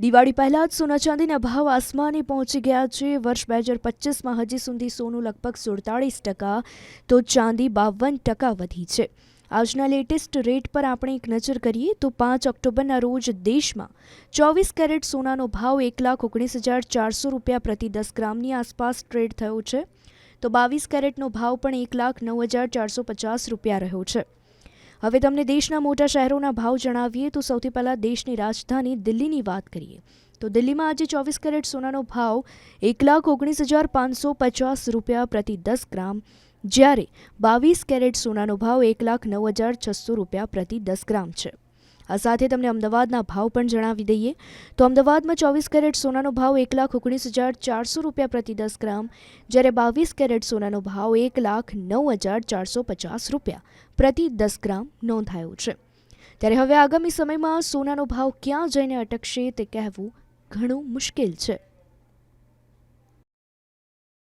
દિવાળી પહેલાં જ સોના ચાંદીના ભાવ આસમાને પહોંચી ગયા છે। વર્ષ 2025માં હજી સુધી સોનું લગભગ 47%, તો ચાંદી 52% વધી છે। આજના લેટેસ્ટ રેટ પર આપણે એક નજર કરીએ તો 5 ઓક્ટોબરના રોજ દેશમાં 24 કેરેટ સોનાનો ભાવ 1,19,400 રૂપિયા પ્રતિ 10 ગ્રામની આસપાસ ટ્રેડ થયો છે, તો 22 કેરેટનો ભાવ પણ 1,09,450 રૂપિયા રહ્યો છે। હવે તમને દેશના મોટા શહેરોના ભાવ જણાવીએ તો સૌથી પહેલાં દેશની રાજધાની દિલ્હીની વાત કરીએ તો દિલ્હીમાં આજે 24 કેરેટ સોનાનો ભાવ 1,19,550 રૂપિયા પ્રતિ 10 ગ્રામ, જ્યારે 22 કેરેટ સોનાનો ભાવ 1,09,600 રૂપિયા પ્રતિ 10 ગ્રામ છે। આ સાથે તમને અમદાવાદના ભાવ પણ જણાવી દઈએ તો અમદાવાદમાં 24 કેરેટ સોનાનો ભાવ 1,19,400 રૂપિયા પ્રતિ 10 ગ્રામ, જ્યારે 22 કેરેટ સોનાનો ભાવ 1,09,450 રૂપિયા પ્રતિ 10 ગ્રામ નોંધાયો છે। ત્યારે હવે આગામી સમયમાં સોનાનો ભાવ ક્યાં જઈને અટકશે તે કહેવું ઘણું મુશ્કેલ છે।